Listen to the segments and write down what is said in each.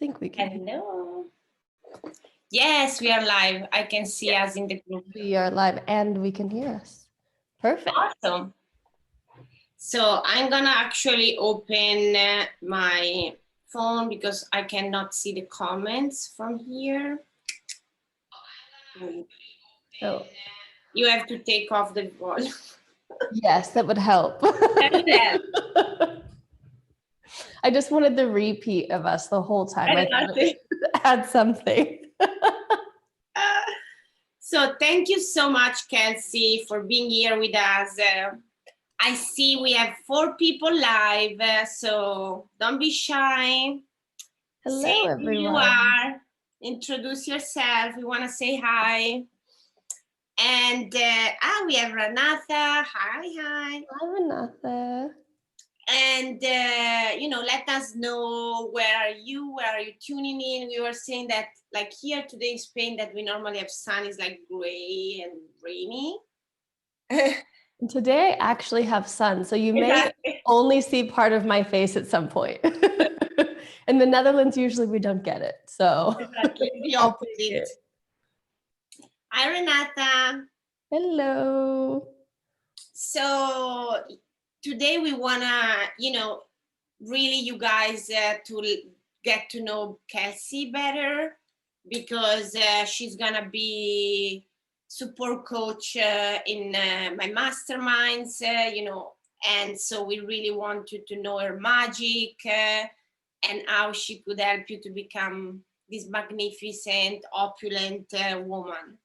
think we can. Hello. Yes, we are live. I can see us in the group. We are live and we can hear us. Perfect. Awesome. So I'm gonna actually open my phone because I cannot see the comments from here. Oh. You have to take off the volume. Yes, that would help. I just wanted the repeat of us the whole time. I thought it would add something. So thank you so much, Kelsey, for being here with us. I see we have 4 people live, so don't be shy. Hello, say everyone. Who you are. Introduce yourself. We want to say hi. And we have Renata. Hi. Hi, Renata. And, let us know where are you tuning in? We were saying that like here today in Spain that we normally have sun is like gray and rainy. Today I actually have sun, so you may only see part of my face at some point. In the Netherlands, usually we don't get it, so exactly the opposite. Hi, Renata. Hello. So today we wanna, really you guys to get to know Kelsey better because she's gonna be support coach in my masterminds, and so we really want you to know her magic and how she could help you to become this magnificent, opulent woman.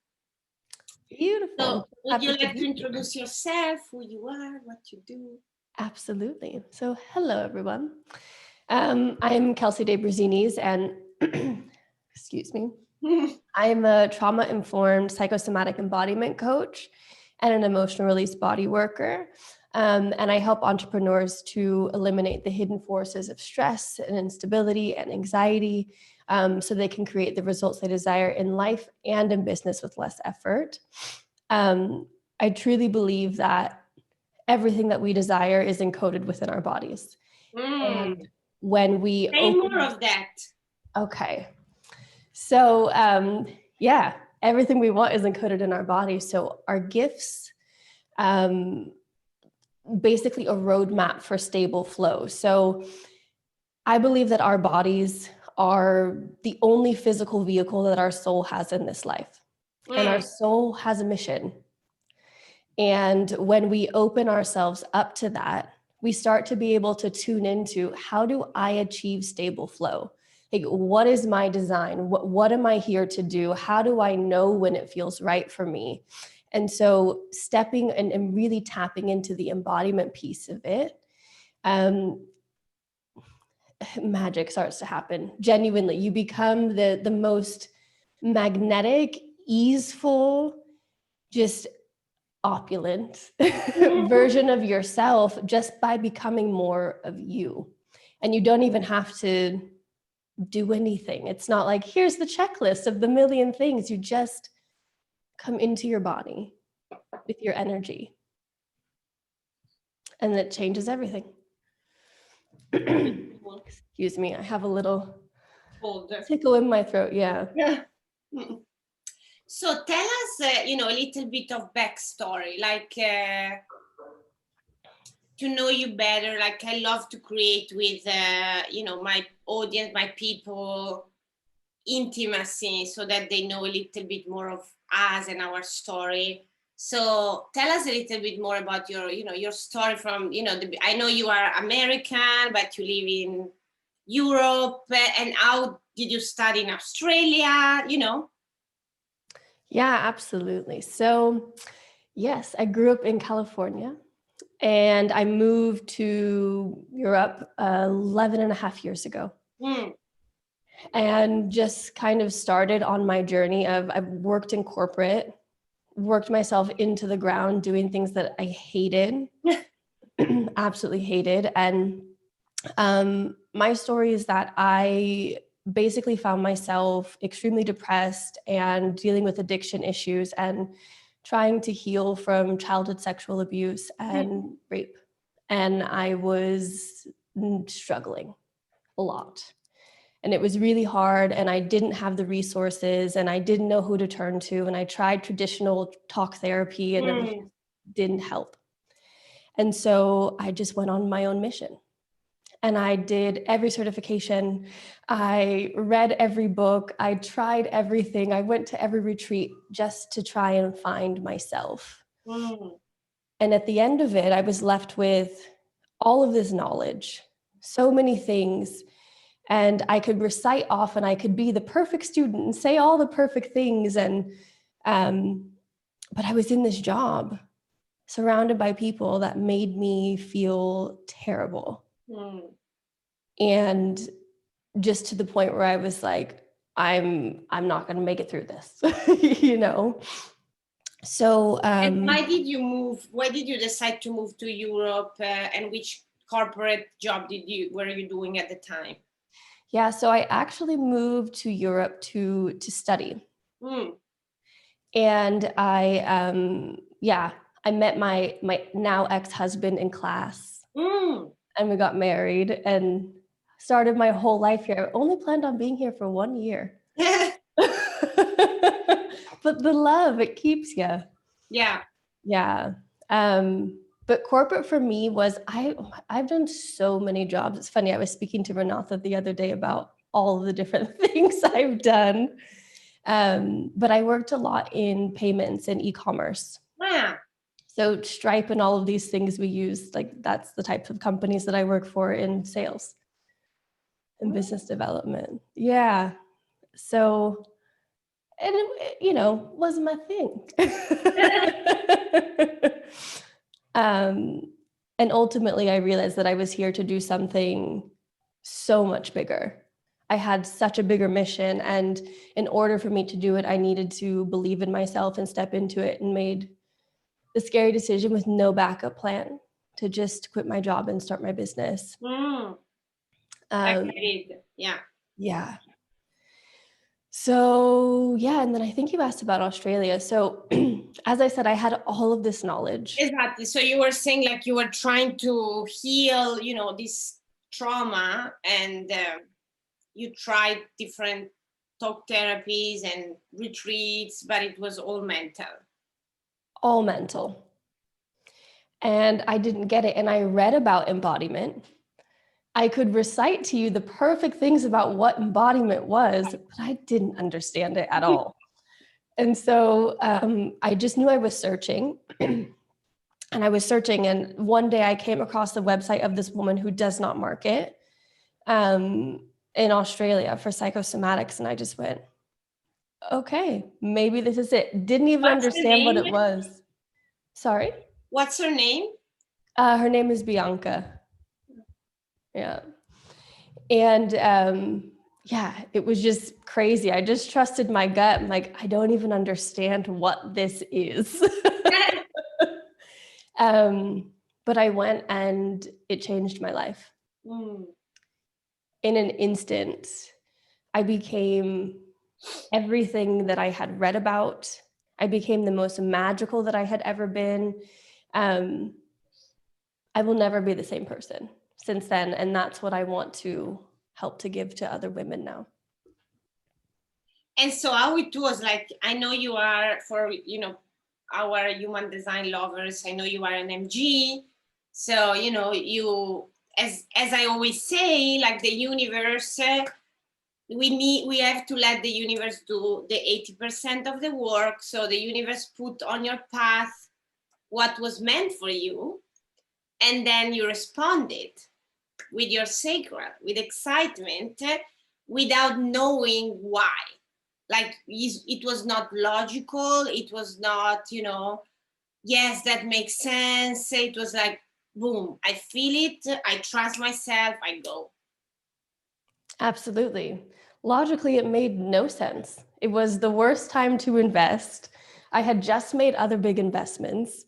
Beautiful. So would you like to introduce yourself, who you are, what you do? Absolutely. So hello, everyone. I'm Kelsey DeBrusinis and excuse me. I'm a trauma-informed psychosomatic embodiment coach and an emotional release body worker. And I help entrepreneurs to eliminate the hidden forces of stress and instability and anxiety so they can create the results they desire in life and in business with less effort. I truly believe that everything that we desire is encoded within our bodies. And when we say more of that. Okay. So everything we want is encoded in our body. So our gifts, basically a roadmap for stable flow. So I believe that our bodies are the only physical vehicle that our soul has in this life. And our soul has a mission. And when we open ourselves up to that, we start to be able to tune into how do I achieve stable flow? Like, what is my design? What am I here to do? How do I know when it feels right for me? And so stepping and really tapping into the embodiment piece of it, magic starts to happen. Genuinely, you become the most magnetic, easeful, just opulent version of yourself just by becoming more of you. And you don't even have to do anything. It's not like, here's the checklist of the million things. You just come into your body with your energy. And it changes everything. Excuse me, I have a little tickle in my throat. Yeah. So tell us, a little bit of backstory, like to know you better. Like I love to create with, my audience, my people, intimacy so that they know a little bit more of us and our story. So tell us a little bit more about your story from, I know you are American, but you live in Europe, and how did you study in Australia, Yeah, absolutely. So yes, I grew up in California and I moved to Europe 11 and a half years ago. And just kind of started on my journey of, I've worked in corporate, worked myself into the ground, doing things that I hated, absolutely hated. And my story is that I basically found myself extremely depressed and dealing with addiction issues and trying to heal from childhood sexual abuse and rape. And I was struggling a lot. And it was really hard, and I didn't have the resources, and I didn't know who to turn to. And I tried traditional talk therapy, and it didn't help. And so I just went on my own mission. And I did every certification. I read every book. I tried everything. I went to every retreat just to try and find myself. And at the end of it, I was left with all of this knowledge, so many things. And I could recite off, and I could be the perfect student and say all the perfect things. And but I was in this job surrounded by people that made me feel terrible. And just to the point where I was like, I'm not going to make it through this, you know? So, and why did you move? Why did you decide to move to Europe? And which corporate job were you doing at the time? Yeah, so I actually moved to Europe to study. And I met my now ex-husband in class, and we got married and started my whole life here. I only planned on being here for 1 year. But the love, it keeps you. Yeah. Yeah. But corporate for me was, I've done so many jobs. It's funny, I was speaking to Renata the other day about all of the different things I've done. But I worked a lot in payments and e-commerce. Yeah. So Stripe and all of these things we use, like that's the type of companies that I work for in sales and business development. Yeah. So, and it, you know, wasn't my thing. And ultimately I realized that I was here to do something so much bigger. I had such a bigger mission, and in order for me to do it, I needed to believe in myself and step into it, and made the scary decision with no backup plan to just quit my job and start my business. Yeah. Yeah. So yeah, and then I think you asked about Australia. So as I said, I had all of this knowledge. Exactly. So you were saying like you were trying to heal, you know, this trauma, and you tried different talk therapies and retreats, but it was all mental. All mental. And I didn't get it. And I read about embodiment. I could recite to you the perfect things about what embodiment was, but I didn't understand it at all. And so I just knew I was searching. And I was searching, and one day I came across the website of this woman who does not market in Australia for psychosomatics. And I just went, okay, maybe this is it. Didn't even understand what it was. Sorry? What's her name? Her name is Bianca. Yeah. And yeah, it was just crazy. I just trusted my gut. I'm like, I don't even understand what this is. But I went, and it changed my life. In an instant, I became everything that I had read about. I became the most magical that I had ever been. I will never be the same person since then. And that's what I want to help to give to other women now. And so how it was like, I know you are, for, you know, our human design lovers, I know you are an MG. So, you know, you, as I always say, like the universe, we have to let the universe do the 80% of the work. So the universe put on your path what was meant for you, and then you responded with your sacral, with excitement, without knowing why. Like, it was not logical, it was not, you know, yes, that makes sense. It was like, boom, I feel it, I trust myself, I go. Absolutely. Logically, it made no sense. It was the worst time to invest. I had just made other big investments.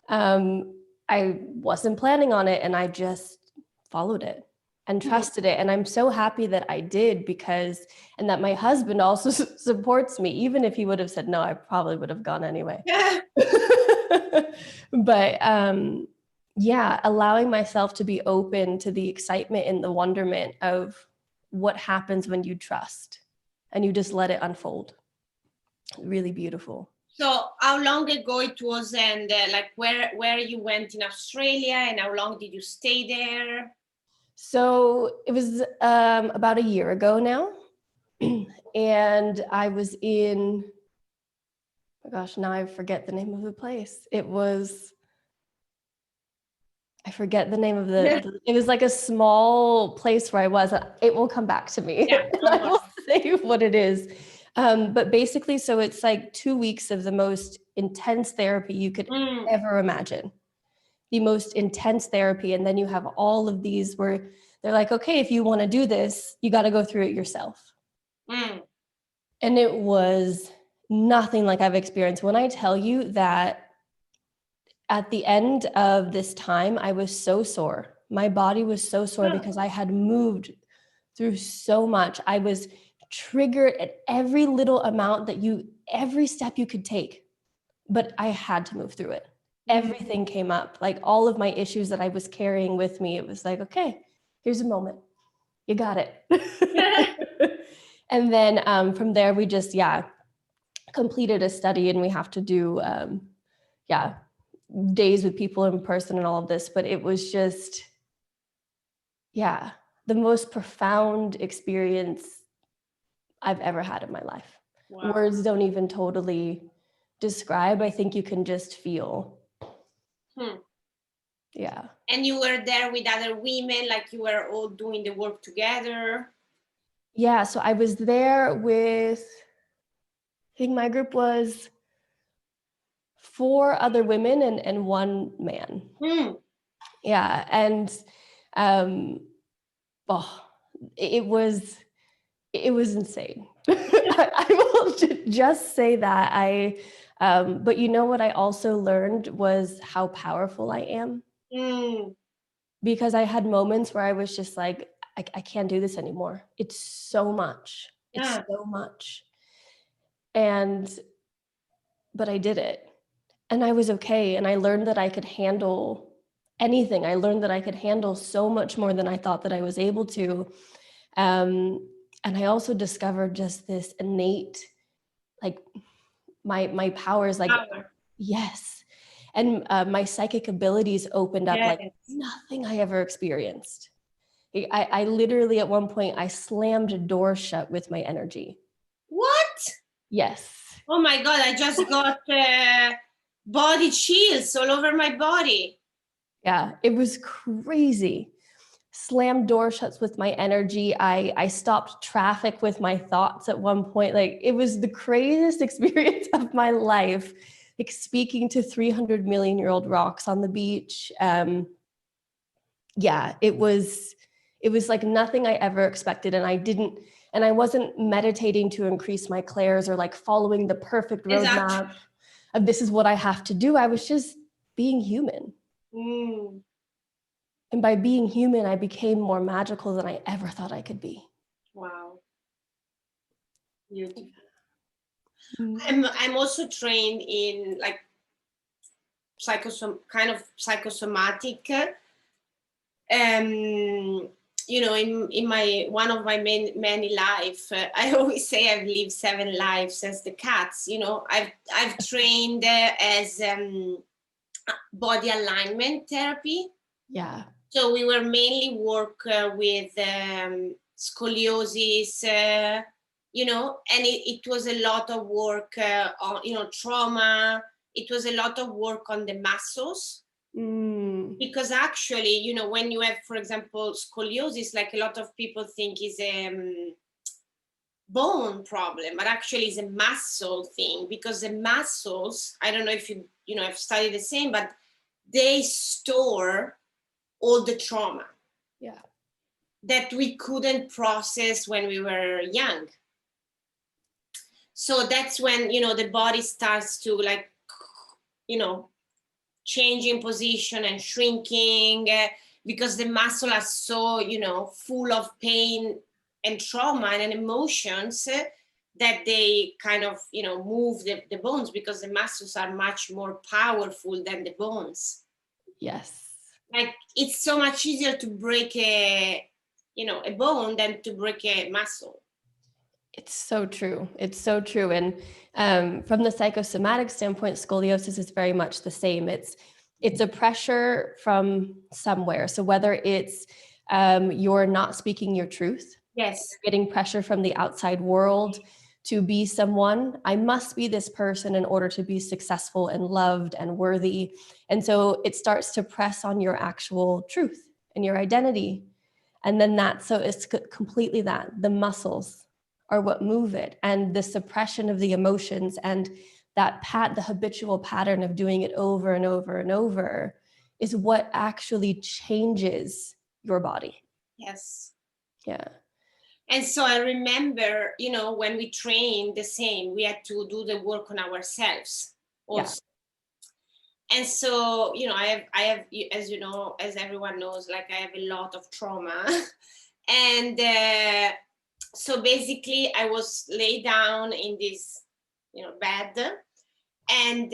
I wasn't planning on it, and I just followed it and trusted it. And I'm so happy that I did, because, and that my husband also supports me. Even if he would have said no, I probably would have gone anyway. But yeah, allowing myself to be open to the excitement and the wonderment of what happens when you trust and you just let it unfold. Really beautiful. So how long ago it was, and like where you went in Australia, and how long did you stay there? So it was about a year ago now. And I was in, oh gosh, now I forget the name of the place. I forget the name of it was like a small place where I was. It will come back to me. Yeah, I will say what it is. But basically, so it's like 2 weeks of the most intense therapy you could ever imagine. The most intense therapy. And then you have all of these where they're like, okay, if you want to do this, you got to go through it yourself. And it was nothing like I've experienced. When I tell you that at the end of this time, I was so sore. My body was so sore because I had moved through so much. I was triggered at every little amount every step you could take, but I had to move through it. Everything came up, like all of my issues that I was carrying with me. It was like, okay, here's a moment. You got it. And then from there, we just, completed a study, and we have to do, days with people in person and all of this. But it was just, the most profound experience I've ever had in my life. Wow. Words don't even totally describe. I think you can just feel. Yeah. And you were there with other women, like you were all doing the work together? Yeah, so I was there with, I think my group was 4 other women and 1 man. Yeah, and it was insane. I will just say that. But you know what I also learned was how powerful I am. Because I had moments where I was just like, I can't do this anymore. It's so much. It's so much. But I did it. And I was okay. And I learned that I could handle anything. I learned that I could handle so much more than I thought that I was able to. And I also discovered just this innate, like my powers, like, yes. And my psychic abilities opened up like nothing I ever experienced. I literally at one point, I slammed a door shut with my energy. What? Yes. Oh my God, I just got body chills all over my body. Yeah, it was crazy. Slammed door shuts with my energy. I stopped traffic with my thoughts at one point. Like, it was the craziest experience of my life, like speaking to 300 million year old rocks on the beach. It was like nothing I ever expected. And I wasn't meditating to increase my clairs or like following the perfect roadmap of this is what I have to do. I was just being human. And by being human, I became more magical than I ever thought I could be. Wow. Beautiful. I'm also trained in like psychosomatic. You know, in my one of my many life, I always say I've lived 7 lives as the cats. You know, I've trained as body alignment therapy. Yeah. So we were mainly work with scoliosis, you know, and it was a lot of work on, you know, trauma. It was a lot of work on the muscles. Because actually, you know, when you have, for example, scoliosis, like a lot of people think is a bone problem, but actually it's a muscle thing, because the muscles, I don't know if you know, I've studied the same, but they store all the trauma that we couldn't process when we were young. So that's when, you know, the body starts to like, you know, changing position and shrinking because the muscle are so, you know, full of pain and trauma and emotions that they kind of, you know, move the bones, because the muscles are much more powerful than the bones. Yes. Like, it's so much easier to break a, a bone than to break a muscle. It's so true. It's so true. And from the psychosomatic standpoint, scoliosis is very much the same. It's a pressure from somewhere. So whether it's you're not speaking your truth, Yes. you're getting pressure from the outside world to be someone. I must be this person in order to be successful and loved and worthy. And so it starts to press on your actual truth and your identity. And then it's completely that. The muscles are what move it, and the suppression of the emotions and the habitual pattern of doing it over and over and over is what actually changes your body. Yes. Yeah. And so I remember, when we trained the same, we had to do the work on ourselves also. Yeah. And so, I have, as you know, as everyone knows, like I have a lot of trauma. And so basically I was laid down in this, bed. And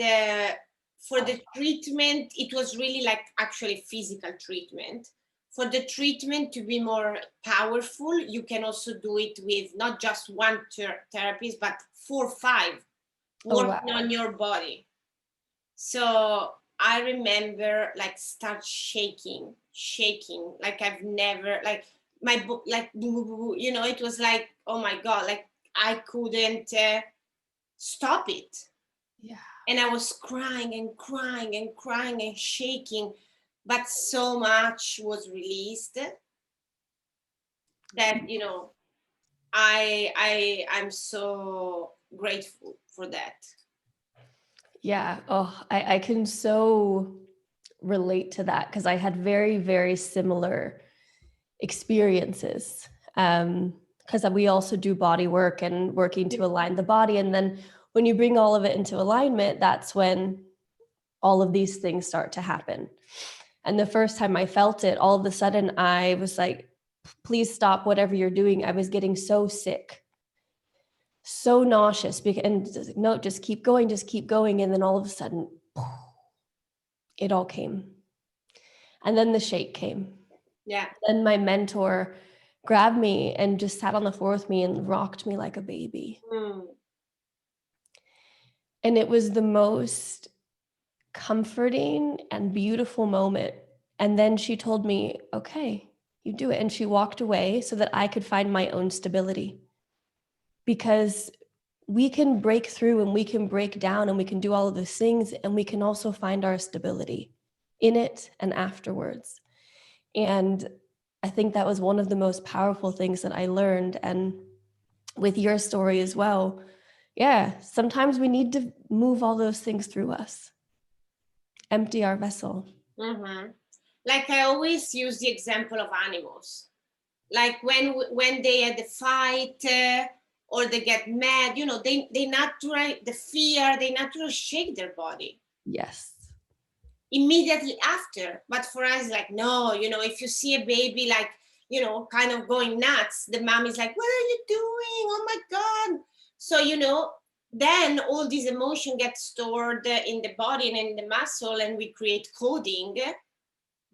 for the treatment, it was really like actually physical treatment. For the treatment to be more powerful, you can also do it with not just one therapist, but 4 or 5 working on your body. So I remember like start shaking, like I've never, like my book, like, it was like, oh my God, like I couldn't stop it. Yeah. And I was crying and crying and crying and shaking, but so much was released that, I'm so grateful for that. Yeah. Oh, I can so relate to that because I had very, very similar experiences. Because we also do body work and working to align the body. And then when you bring all of it into alignment, that's when all of these things start to happen. And the first time I felt it, all of a sudden I was like, please stop whatever you're doing. I was getting so sick, so nauseous, and no, just keep going. And then all of a sudden, it all came. And then the shake came. Yeah. Then my mentor grabbed me and just sat on the floor with me and rocked me like a baby. And it was the most comforting and beautiful moment. And then she told me, okay, you do it. And she walked away so that I could find my own stability. Because we can break through and we can break down and we can do all of those things, and we can also find our stability in it and afterwards. And I think that was one of the most powerful things that I learned. And with your story as well, yeah, sometimes we need to move all those things through us, empty our vessel. Mm-hmm. Like I always use the example of animals. Like when they had the fight or they get mad, they naturally, the fear, they naturally shake their body. Yes. Immediately after. But for us, like, no, if you see a baby, like, kind of going nuts, the mom is like, what are you doing? Oh my God. So, then all this emotion gets stored in the body and in the muscle, and we create coding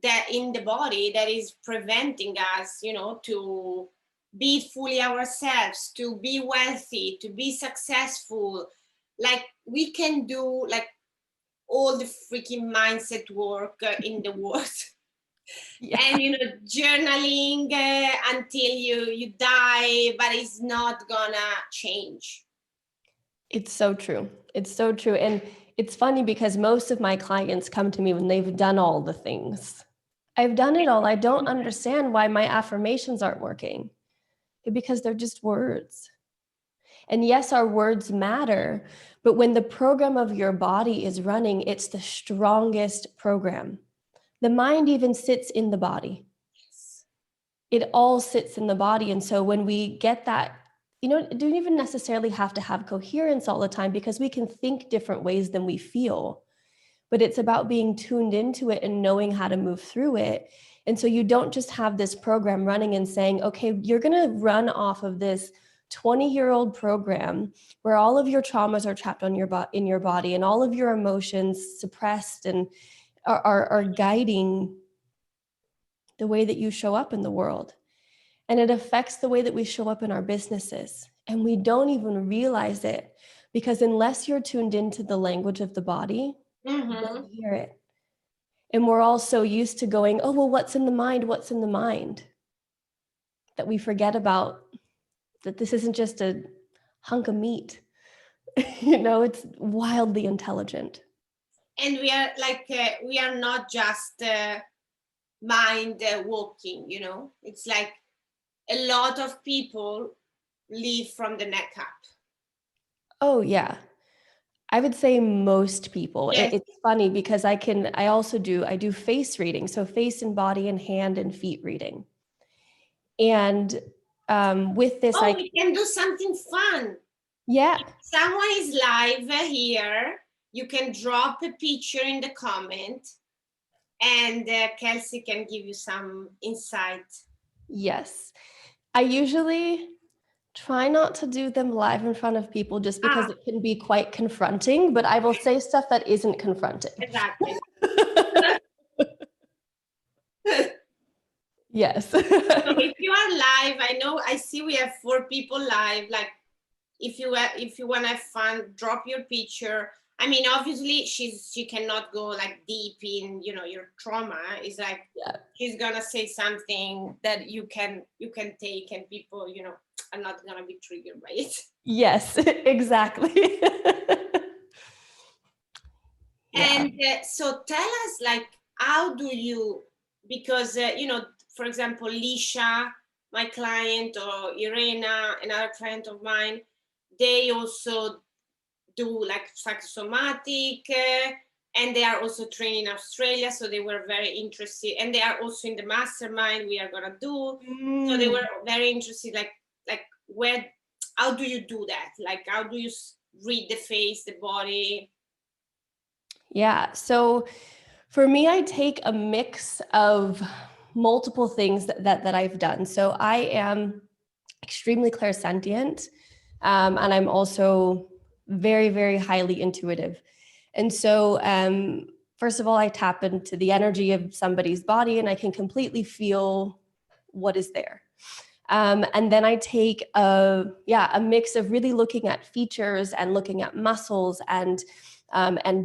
that in the body that is preventing us, to be fully ourselves, to be wealthy, to be successful. Like we can do like all the freaking mindset work in the world. Yeah. And journaling until you die, but it's not gonna change. It's so true. It's so true. And it's funny because most of my clients come to me when they've done all the things. I've done it all. I don't understand why my affirmations aren't working. Because they're just words. And yes, our words matter, but when the program of your body is running, it's the strongest program. The mind even sits in the body. Yes. It all sits in the body. And so when we get that, it don't even necessarily have to have coherence all the time, because we can think different ways than we feel. But it's about being tuned into it and knowing how to move through it. And so you don't just have this program running and saying, okay, you're going to run off of this 20-year-old program where all of your traumas are trapped in your body and all of your emotions suppressed and are guiding the way that you show up in the world. and it affects the way that we show up in our businesses. And we don't even realize it, because unless you're tuned into the language of the body, you don't hear it. And we're all so used to going, oh, well, what's in the mind? What's in the mind? That we forget about that this isn't just a hunk of meat. It's wildly intelligent. And we are like, we are not just mind walking, it's like a lot of people live from the neck up. Oh, yeah. I would say most people. Yes. It's funny because I do face reading. So face and body and hand and feet reading. And with this, we can do something fun. Yeah. If someone is live here, you can drop a picture in the comment and Kelsey can give you some insight. Yes. I usually try not to do them live in front of people just because it can be quite confronting, but I will say stuff that isn't confronting. Exactly. Yes. So if you are live, I see we have 4 people live. Like, if you want to have fun, drop your picture. I mean, obviously she cannot go like deep in, your trauma. It's like, she's gonna say something that you can take, and people, are not gonna be triggered by it. Yes, exactly. And so tell us, like, how do you, because, for example, Lisha, my client, or Irena, another client of mine, they also do like psychosomatic, and they are also trained in Australia, so they were very interested, and they are also in the mastermind we are gonna do. So they were very interested, like how do you do that? Like, how do you read the face, the body? Yeah, so for me, I take a mix of multiple things that I've done. So I am extremely clairsentient, and I'm also very, very highly intuitive. And so, first of all, I tap into the energy of somebody's body and I can completely feel what is there. And then I take a mix of really looking at features and looking at muscles and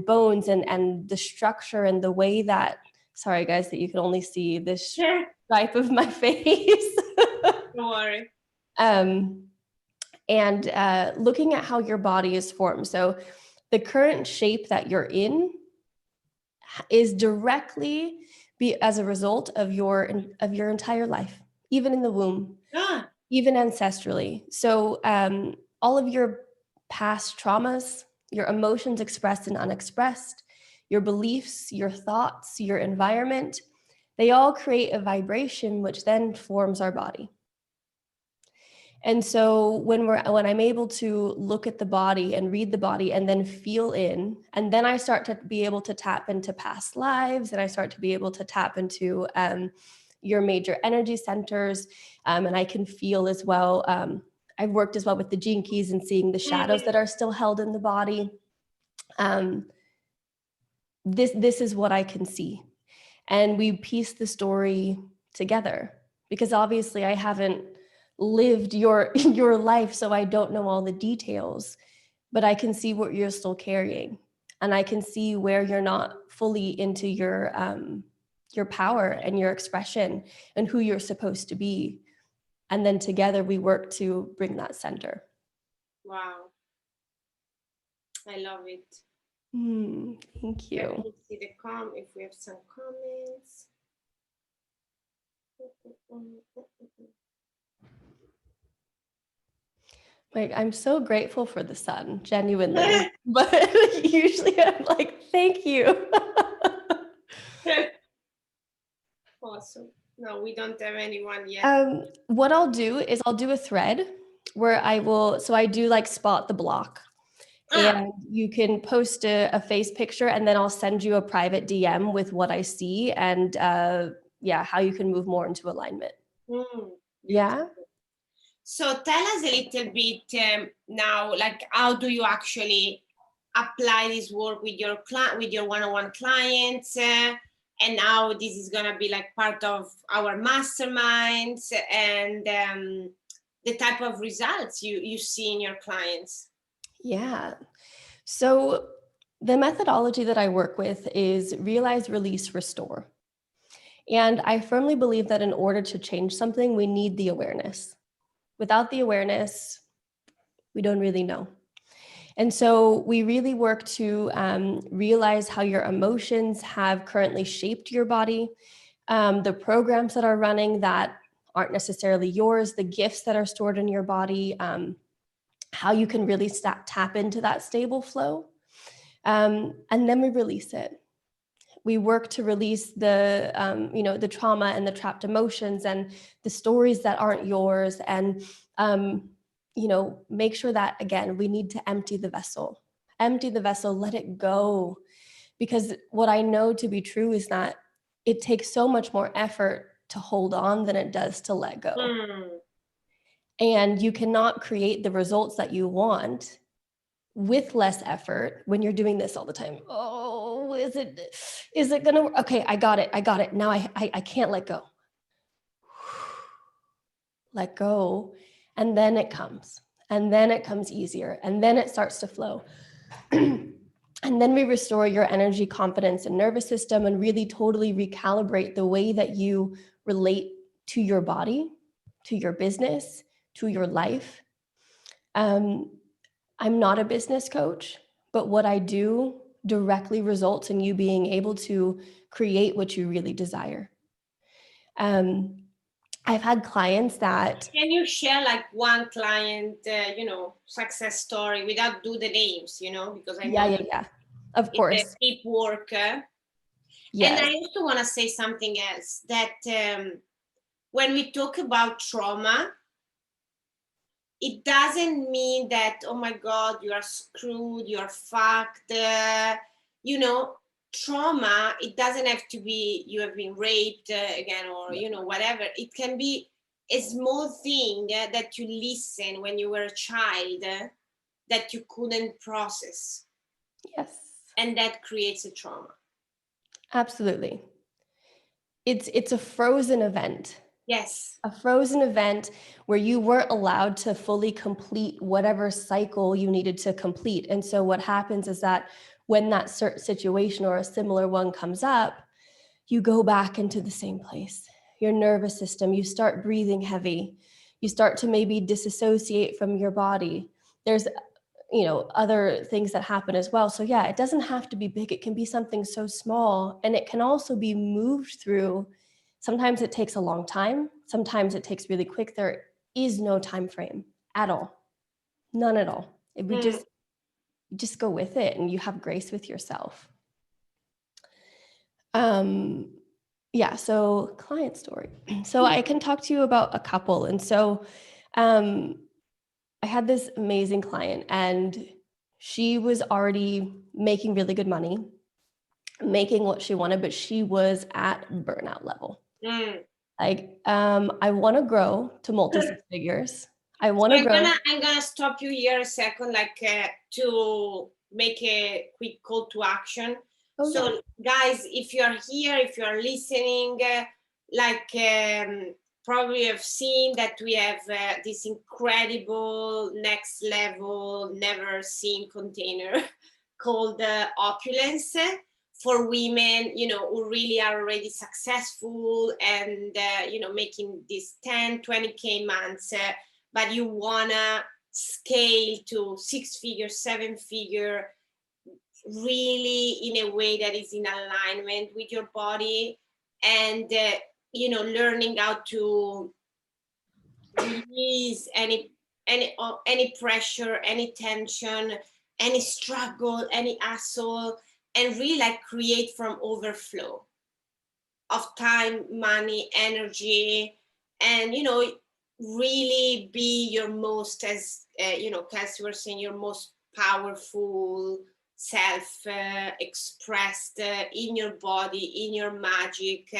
bones and the structure and the way that, sorry guys, that you can only see this stripe of my face. Don't worry. And looking at how your body is formed. So the current shape that you're in is directly as a result of your entire life, even in the womb, even ancestrally. So all of your past traumas, your emotions expressed and unexpressed, your beliefs, your thoughts, your environment, they all create a vibration which then forms our body. And so when I'm able to look at the body and read the body and then feel in, and then I start to be able to tap into past lives, and I start to be able to tap into your major energy centers, and I can feel as well. I've worked as well with the gene keys and seeing the shadows that are still held in the body. This is what I can see, and we piece the story together, because obviously I haven't lived your life, so I don't know all the details, but I can see what you're still carrying, and I can see where you're not fully into your power and your expression and who you're supposed to be, and then together we work to bring that center. Wow, I love it. Thank you. Let me see if we have some comments. Like, I'm so grateful for the sun, genuinely. But usually I'm like, thank you. Awesome. No, we don't have anyone yet. What I'll do is I'll do a thread where I do like spot the block. And you can post a face picture, and then I'll send you a private DM with what I see and how you can move more into alignment. Yeah. So tell us a little bit now, like, how do you actually apply this work with your one-on-one clients? And now this is gonna be like part of our masterminds, and the type of results you see in your clients. Yeah. So the methodology that I work with is realize, release, restore. And I firmly believe that in order to change something, we need the awareness. Without the awareness, we don't really know. And so we really work to realize how your emotions have currently shaped your body, the programs that are running that aren't necessarily yours, the gifts that are stored in your body, how you can really tap into that stable flow. And then we release it. We work to release the, the trauma and the trapped emotions and the stories that aren't yours. And, make sure that, again, we need to empty the vessel, let it go. Because what I know to be true is that it takes so much more effort to hold on than it does to let go. And you cannot create the results that you want with less effort when you're doing this all the time. Oh, is it gonna work? Okay, I got it. Now I can't let go. Let go. And then it comes. And then it comes easier. And then it starts to flow. And then we restore your energy, confidence, and nervous system, and really totally recalibrate the way that you relate to your body, to your business, to your life. I'm not a business coach, but what I do directly results in you being able to create what you really desire. I've had clients that... Can you share like one client, success story without do the names, because I know Yeah. Of course. It's a deep work. Yes. And I also want to say something else, that when we talk about trauma, it doesn't mean that, oh my God, you are screwed, you're fucked. Trauma, it doesn't have to be you have been raped again, or, whatever. It can be a small thing that you listen when you were a child that you couldn't process. Yes. And that creates a trauma. Absolutely. It's a frozen event. Yes. A frozen event where you weren't allowed to fully complete whatever cycle you needed to complete. And so what happens is that when that certain situation or a similar one comes up, you go back into the same place. Your nervous system, you start breathing heavy. You start to maybe disassociate from your body. There's other things that happen as well. So yeah, it doesn't have to be big. It can be something so small, and it can also be moved through. Sometimes it takes a long time. Sometimes it takes really quick. There is no time frame at all. None at all. We just go with it, and you have grace with yourself. Yeah, so client story. So I can talk to you about a couple. And so I had this amazing client, and she was already making really good money, making what she wanted, but she was at burnout level. Like, I want to grow to multi-six figures. I want to grow. I'm gonna stop you here a second, like to make a quick call to action. Oh, so yeah. Guys, if you're here, if you're listening, probably have seen that we have this incredible next level, never seen container called Opulence for women, who really are already successful and, making these 10, 20K months, but you wanna scale to 6-figure, 7-figure, really in a way that is in alignment with your body, and learning how to release any pressure, any tension, any struggle, any hustle, and really like create from overflow of time, money, energy, and really be your most, as Kelsey was saying, your most powerful self, expressed in your body, in your magic.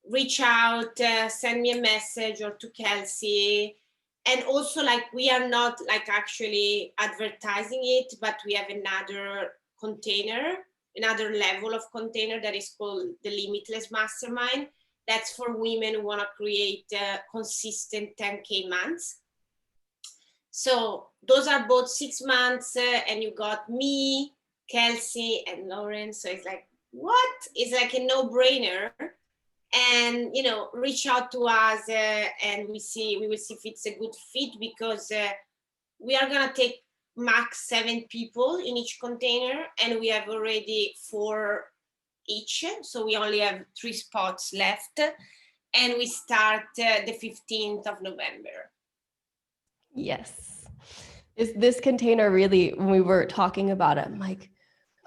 Reach out, send me a message, or to Kelsey. And also, like, we are not like actually advertising it, but we have another container another level of container that is called the Limitless Mastermind. That's for women who want to create consistent 10K months. So those are both 6 months, and you got me, Kelsey, and Lauren. So it's like, what? It's like a no-brainer. And reach out to us, and we will see if it's a good fit, because we are gonna take max 7 people in each container, and we have already 4 each, so we only have 3 spots left, and we start the 15th of November. Yes. This container really, when we were talking about it, I'm like,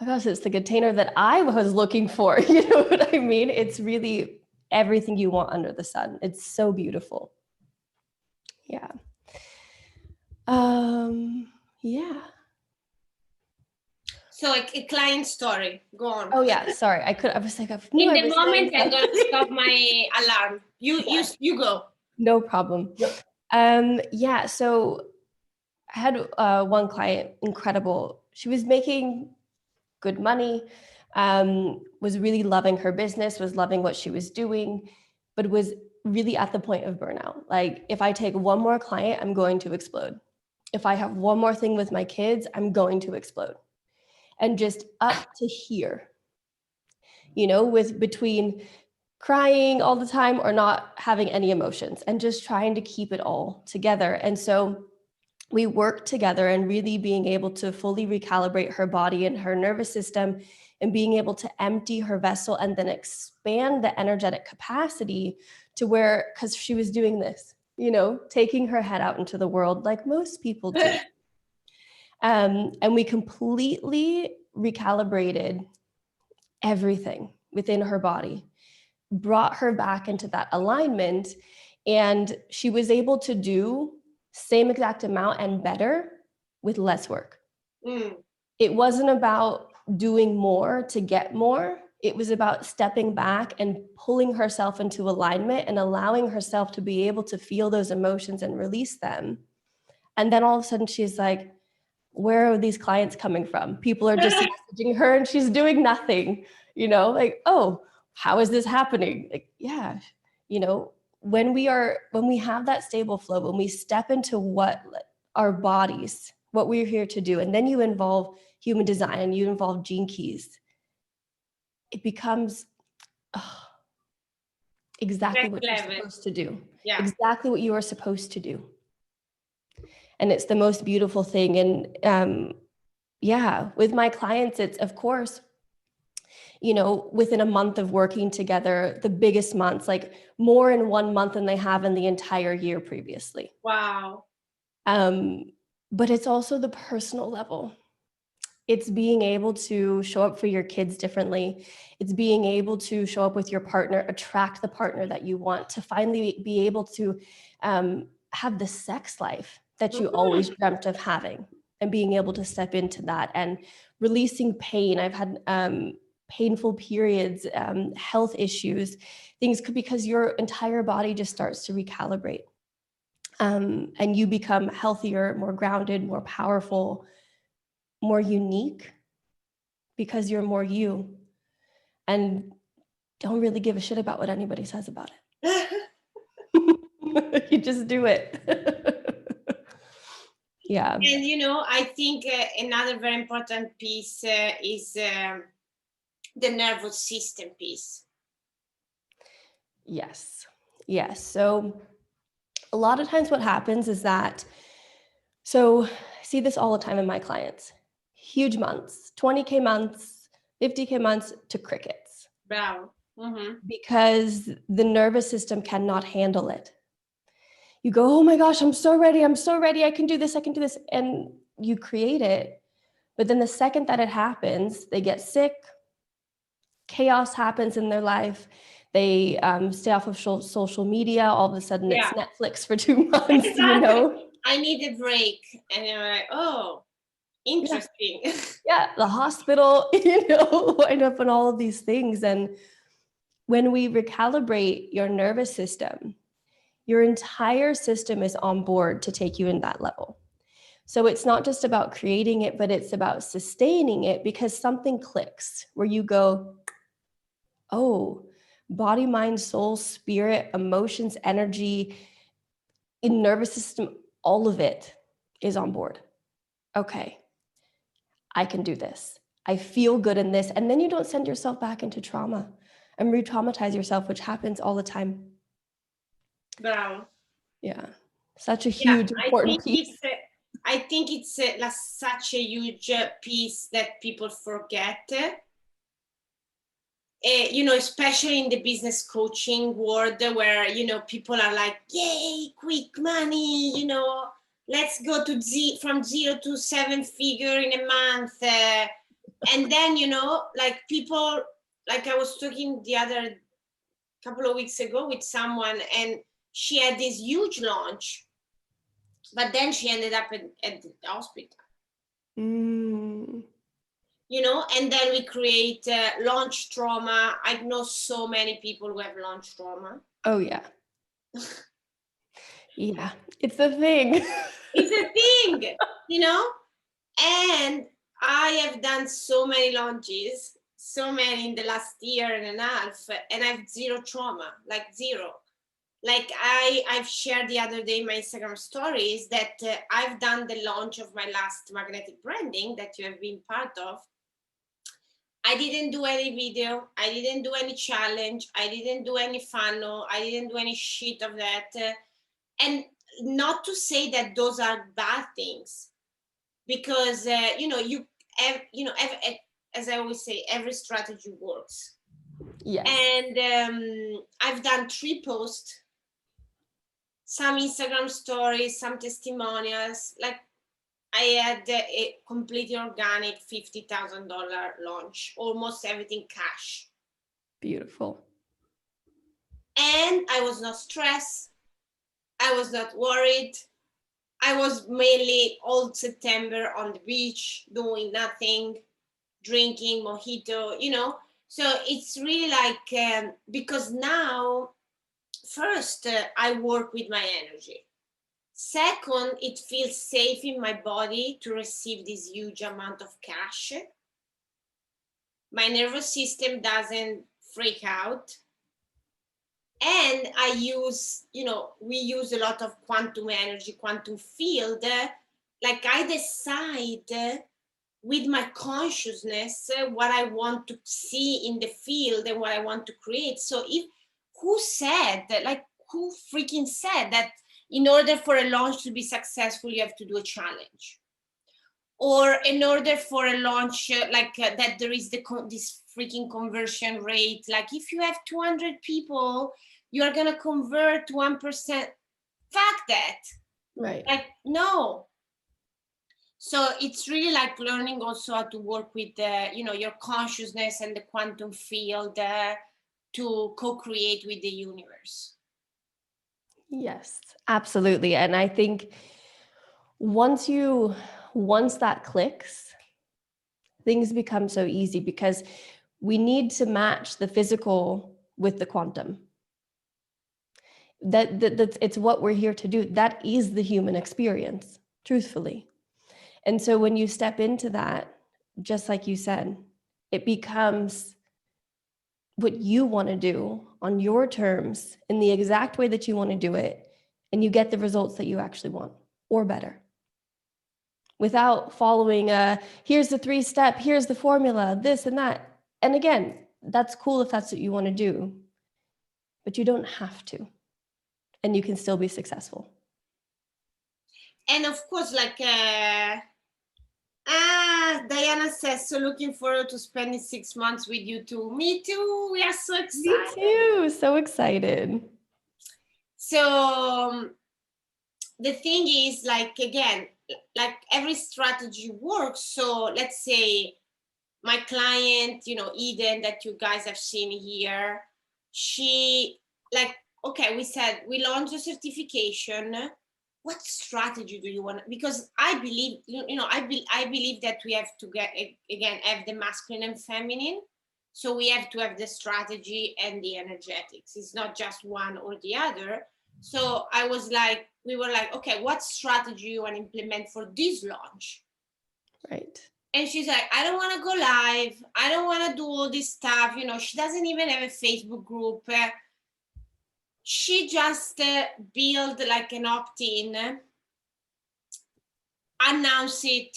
oh my gosh, it's the container that I was looking for. You know what I mean? It's really everything you want under the sun. It's so beautiful. Yeah. Yeah. So a client story. Go on. Oh yeah, sorry. I was like, in the moment I'm gonna stop my alarm. You go. No problem. Yeah, so I had one client, incredible. She was making good money, was really loving her business, was loving what she was doing, but was really at the point of burnout. Like, if I take one more client, I'm going to explode. If I have one more thing with my kids, I'm going to explode. And just up to here, with between crying all the time or not having any emotions, and just trying to keep it all together. And so we worked together, and really being able to fully recalibrate her body and her nervous system, and being able to empty her vessel and then expand the energetic capacity to where, because she was doing this, taking her head out into the world like most people do. And we completely recalibrated everything within her body, brought her back into that alignment, and she was able to do same exact amount and better with less work. It wasn't about doing more to get more. It was about stepping back and pulling herself into alignment and allowing herself to be able to feel those emotions and release them. And then all of a sudden she's like, where are these clients coming from? People are just messaging her and she's doing nothing, like, oh, how is this happening? Like, yeah, when we have that stable flow, when we step into what our bodies, what we're here to do, and then you involve human design and you involve gene keys, it becomes exactly what you're supposed to do. Yeah. Exactly what you are supposed to do. And it's the most beautiful thing. And with my clients, it's, of course, within a month of working together, the biggest months, like more in 1 month than they have in the entire year previously. Wow. But it's also the personal level. It's being able to show up for your kids differently. It's being able to show up with your partner, attract the partner that you want, to finally be able to have the sex life that you always dreamt of having, and being able to step into that and releasing pain. I've had painful periods, health issues, things because your entire body just starts to recalibrate. And you become healthier, more grounded, more powerful, more unique, because you're more you, and don't really give a shit about what anybody says about it. You just do it. Yeah. And I think another very important piece is the nervous system piece. Yes. So a lot of times what happens is that, so I see this all the time in my clients, huge months, 20K months, 50K months to crickets. Wow. Mm-hmm. Because the nervous system cannot handle it. You go, oh my gosh, I'm so ready, I can do this. And you create it. But then the second that it happens, they get sick, chaos happens in their life. They stay off of social media. All of a sudden it's Netflix for 2 months, Exactly. I need a break. And you're like, oh, interesting. Yeah, the hospital, wind up on all of these things. And when we recalibrate your nervous system, your entire system is on board to take you in that level. So it's not just about creating it, but it's about sustaining it, because something clicks where you go, oh, body, mind, soul, spirit, emotions, energy, in nervous system, all of it is on board. Okay, I can do this. I feel good in this. And then you don't send yourself back into trauma and re-traumatize yourself, which happens all the time. Bravo. Yeah, such a huge, important piece. I think it's like such a huge piece that people forget. You know, especially in the business coaching world, where, you know, people are like, yay, quick money, you know, let's go to from 0 to 7 figure in a month. And then, you know, like people, like I was talking the other couple of weeks ago with someone, and she had this huge launch, but then she ended up at the hospital. You know, and then we create launch trauma. I know so many people who have launch trauma. Oh yeah. Yeah, it's a thing. It's a thing, you know? And I have done so many launches, so many in the last year and a half, and I have zero trauma, like zero. Like I've shared the other day in my Instagram stories that I've done the launch of my last magnetic branding that you have been part of. I didn't do any video. I didn't do any challenge. I didn't do any funnel. I didn't do any shit of that. And not to say that those are bad things, because you know, as I always say, every strategy works. Yes. And I've done 3 posts, some Instagram stories, some testimonials. Like I had a completely organic $50,000 launch, almost everything cash. Beautiful. And I was not stressed. I was not worried. I was mainly all September on the beach, doing nothing, drinking mojito, you know. So it's really like, because now, first, I work with my energy. Second, it feels safe in my body to receive this huge amount of cash. My nervous system doesn't freak out. And I use, you know, we use a lot of quantum energy, quantum field. Like I decide with my consciousness what I want to see in the field and what I want to create. So who freaking said that in order for a launch to be successful, you have to do a challenge? Or in order for a launch that there is this freaking conversion rate, like if you have 200 people, you are going to convert 1%. Fuck that. Right. Like, no. So it's really like learning also how to work with you know, your consciousness and the quantum field to co-create with the universe. Yes, absolutely. And I think once that clicks, things become so easy, because we need to match the physical with the quantum. That's it's what we're here to do. That is the human experience, truthfully. And so when you step into that, just like you said, it becomes what you want to do on your terms in the exact way that you want to do it, and you get the results that you actually want, or better, without following here's the 3-step, here's the formula, this and that. And again, that's cool if that's what you want to do, but you don't have to, and you can still be successful. And of course, like Diana says, so looking forward to spending 6 months with you too. Me too. We are so excited. Me too. So excited. So the thing is, like, again, like every strategy works. So let's say my client, you know, Eden, that you guys have seen here, she, like, okay, we said we launched a certification. What strategy do you want? Because I believe, I believe that we have to have the masculine and feminine. So we have to have the strategy and the energetics. It's not just one or the other. So I was like, we were like, okay, what strategy you want to implement for this launch? Right. And she's like, I don't want to go live. I don't want to do all this stuff. You know, she doesn't even have a Facebook group. She just built like an opt-in, announced it,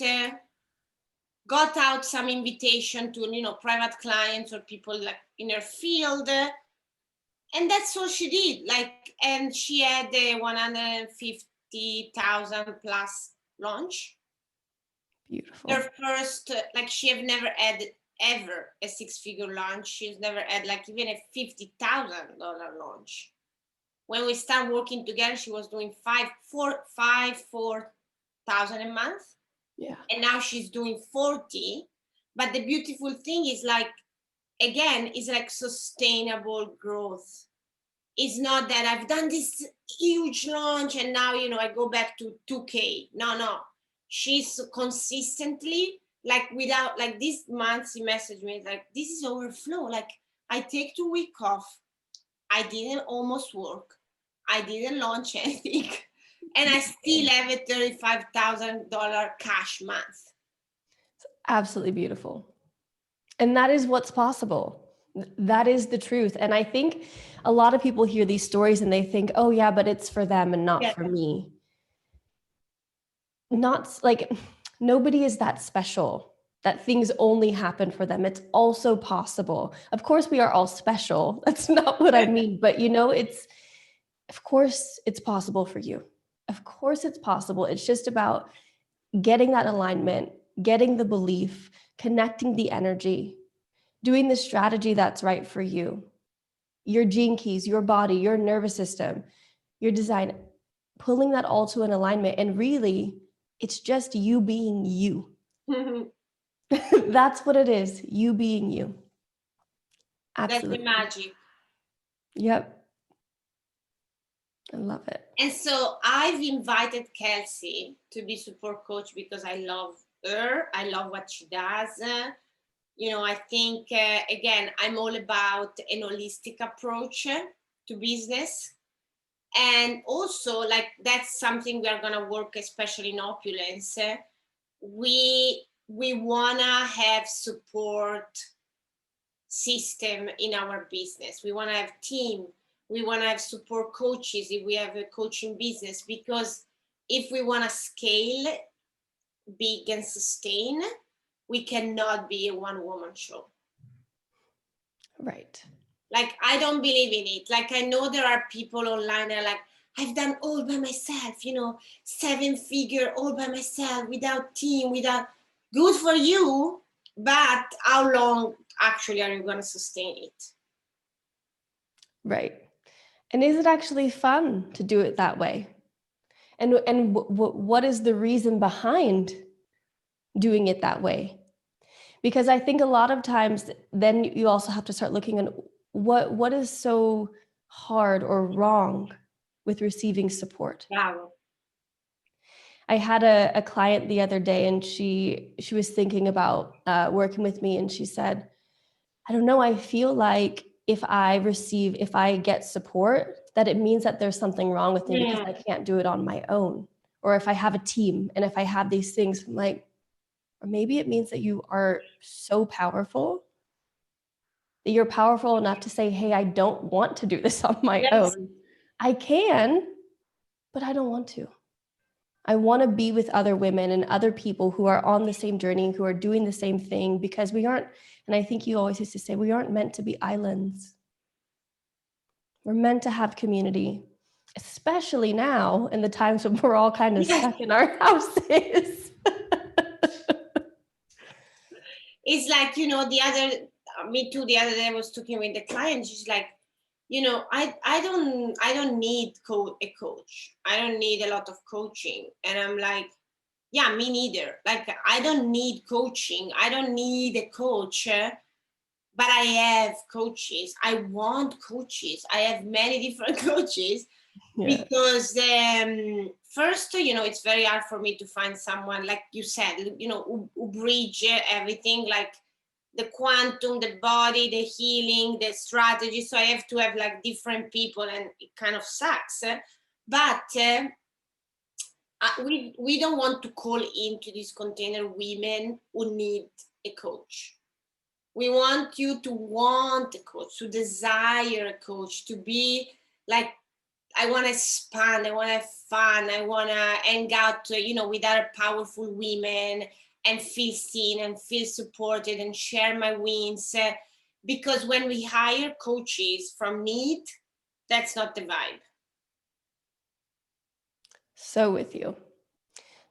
got out some invitation to, you know, private clients or people like in her field. And that's all she did. Like, and she had a 150,000 plus launch. Beautiful. Her first, like she have never had ever a 6-figure launch. She's never had like even a $50,000 launch. When we started working together, she was doing 4,000 a month. Yeah. And now she's doing 40. But the beautiful thing is like, again, it's like sustainable growth. It's not that I've done this huge launch and now, you know, I go back to 2K. No. She's consistently, like without, like this month she messaged me, like, this is overflow. Like I take 2 weeks off. I didn't almost work. I didn't launch anything. And I still have a $35,000 cash month. It's absolutely beautiful. And that is what's possible. That is the truth. And I think a lot of people hear these stories and they think, oh yeah, but it's for them and not for me. Not like nobody is that special, that things only happen for them. It's also possible. Of course, we are all special. That's not what I mean. But you know, of course it's possible for you. Of course it's possible. It's just about getting that alignment, getting the belief, connecting the energy, doing the strategy that's right for you, your gene keys, your body, your nervous system, your design, pulling that all to an alignment. And really, it's just you being you. That's what it is, you being you. Absolutely. That's the magic. Yep. I love it. And so I've invited Kelsey to be support coach because I love her. I love what she does. You know, I think, again, I'm all about an holistic approach to business. And also, like, that's something we are going to work, especially in Opulence. We want to have support system in our business. We want to have team. We want to have support coaches if we have a coaching business, because if we want to scale big and sustain, we cannot be a one-woman show. Right. Like, I don't believe in it. Like, I know there are people online that are like, I've done all by myself, you know, 7-figure all by myself, without team, without, good for you, but how long actually are you going to sustain it? Right. And is it actually fun to do it that way? And what is the reason behind doing it that way? Because I think a lot of times then you also have to start looking at what is so hard or wrong with receiving support. Wow. I had a client the other day, and she was thinking about working with me, and she said, I don't know, I feel like if I get support, that it means that there's something wrong with me because I can't do it on my own. Or if I have a team and if I have these things, I'm like, or maybe it means that you are so powerful that you're powerful enough to say, hey, I don't want to do this on my own. I can, but I don't want to. I want to be with other women and other people who are on the same journey, who are doing the same thing, because we aren't, and I think you always used to say, we aren't meant to be islands. We're meant to have community, especially now in the times when we're all kind of stuck in our houses. It's like, you know, the other day I was talking with the client. She's like, you know, I don't need a coach. I don't need a lot of coaching. And I'm like, yeah, me neither. Like, I don't need coaching. I don't need a coach, but I have coaches. I want coaches. I have many different coaches. Yeah. Because first, you know, it's very hard for me to find someone, like you said, you know, who bridge everything. Like, the quantum, the body, the healing, the strategy. So I have to have like different people, and it kind of sucks. But we don't want to call into this container women who need a coach. We want you to want a coach, to desire a coach, to be like, I want to expand, I want to have fun, I want to hang out, with other powerful women and feel seen and feel supported and share my wins. Because when we hire coaches from need, that's not the vibe. So with you.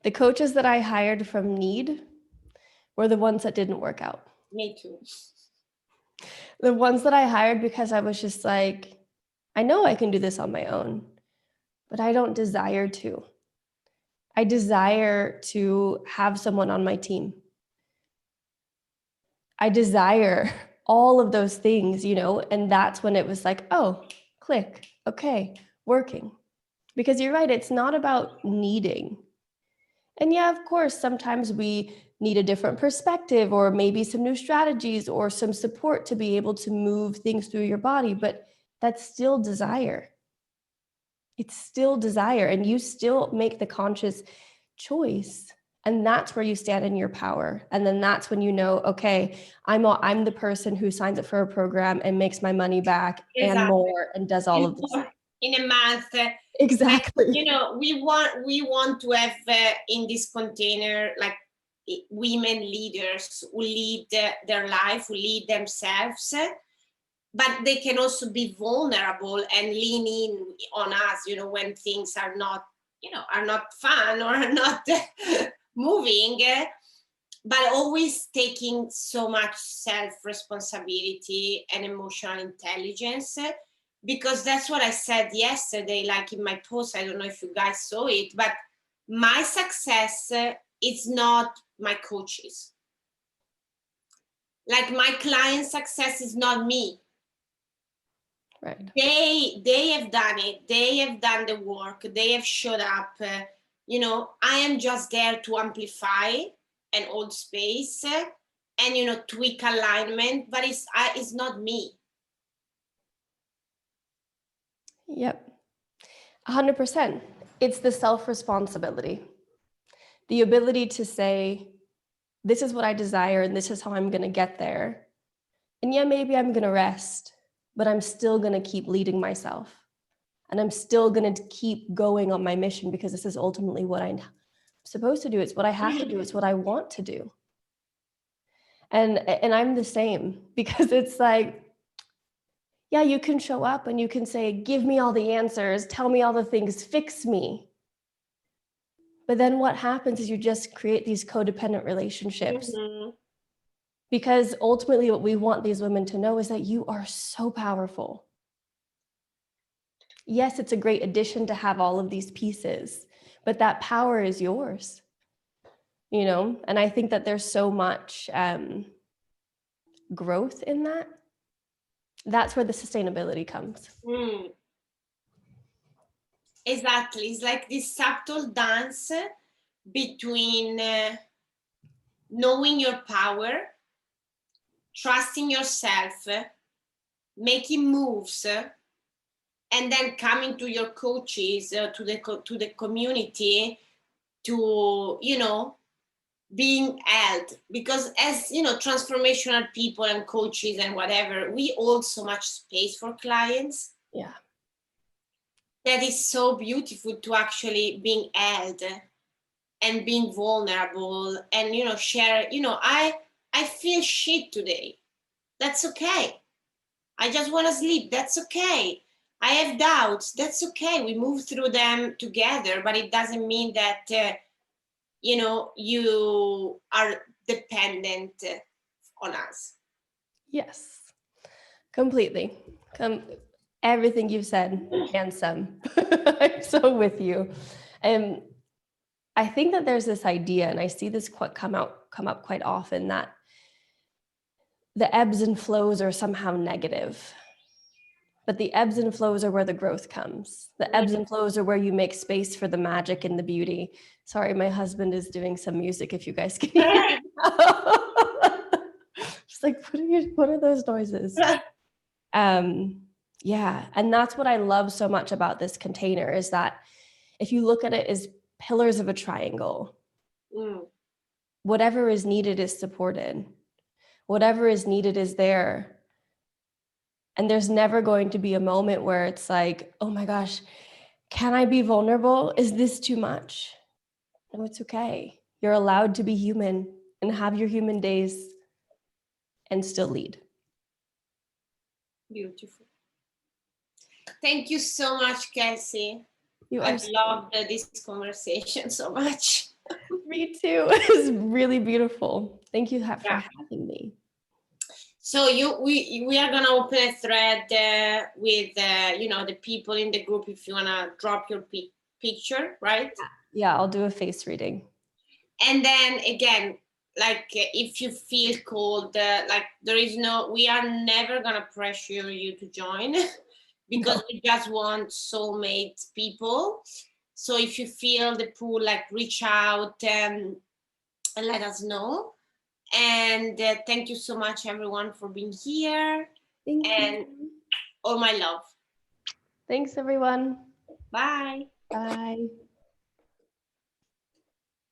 The coaches that I hired from need were the ones that didn't work out. Me too. The ones that I hired because I was just like, I know I can do this on my own, but I don't desire to. I desire to have someone on my team. I desire all of those things, and that's when it was like, oh, click, okay, working. Because you're right, it's not about needing. And yeah, of course, sometimes we need a different perspective or maybe some new strategies or some support to be able to move things through your body, but that's still desire. It's still desire, and you still make the conscious choice. And that's where you stand in your power. And then that's when you know, okay, I'm the person who signs up for a program and makes my money back and more and does all of this in a month. Exactly. We want to have in this container like women leaders who lead their life, who lead themselves, but they can also be vulnerable and lean in on us, when things are not fun or are not moving, but always taking so much self-responsibility and emotional intelligence, because that's what I said yesterday, like in my post. I don't know if you guys saw it, but my success is not my coaches. Like my client success is not me. Right. They have done it. They have done the work. They have showed up. I am just there to amplify and hold space and tweak alignment, but it's not me. Yep. 100%. It's the self-responsibility. The ability to say, this is what I desire and this is how I'm going to get there. And yeah, maybe I'm going to rest, but I'm still going to keep leading myself. And I'm still going to keep going on my mission, because this is ultimately what I'm supposed to do. It's what I have to do. It's what I want to do. And I'm the same, because it's like, yeah, you can show up and you can say, give me all the answers, tell me all the things, fix me. But then what happens is you just create these codependent relationships. Mm-hmm. Because ultimately what we want these women to know is that you are so powerful. Yes, it's a great addition to have all of these pieces, but that power is yours, and I think that there's so much growth in that. That's where the sustainability comes. Exactly. It's like this subtle dance between knowing your power, trusting yourself, making moves, and then coming to your coaches, to the community, to being held. Because as transformational people and coaches and whatever, we hold so much space for clients. Yeah, that is so beautiful, to actually being held and being vulnerable and share. I feel shit today. That's okay. I just want to sleep. That's okay. I have doubts. That's okay. We move through them together, but it doesn't mean that, you are dependent on us. Yes, completely. Everything you've said and some. I'm so with you. And I think that there's this idea, and I see this come up quite often, that the ebbs and flows are somehow negative. But the ebbs and flows are where the growth comes. The ebbs and flows are where you make space for the magic and the beauty. Sorry, my husband is doing some music, if you guys can hear it. She's like, what are those noises? Yeah, and that's what I love so much about this container is that if you look at it as pillars of a triangle, whatever is needed is supported. Whatever is needed is there. And there's never going to be a moment where it's like, oh my gosh, can I be vulnerable? Is this too much? No, it's okay. You're allowed to be human and have your human days and still lead. Beautiful. Thank you so much, Kelsey. I've loved this conversation so much. Me too. It was really beautiful. Thank you for having me. So we are gonna open a thread with the people in the group if you wanna drop your picture, right? Yeah, I'll do a face reading. And then again, like if you feel called, like we are never gonna pressure you to join because we just want soulmate people. So if you feel the pull, like reach out and let us know. And thank you so much, everyone, for being here. Thank you. All my love. Thanks, everyone. Bye. Bye.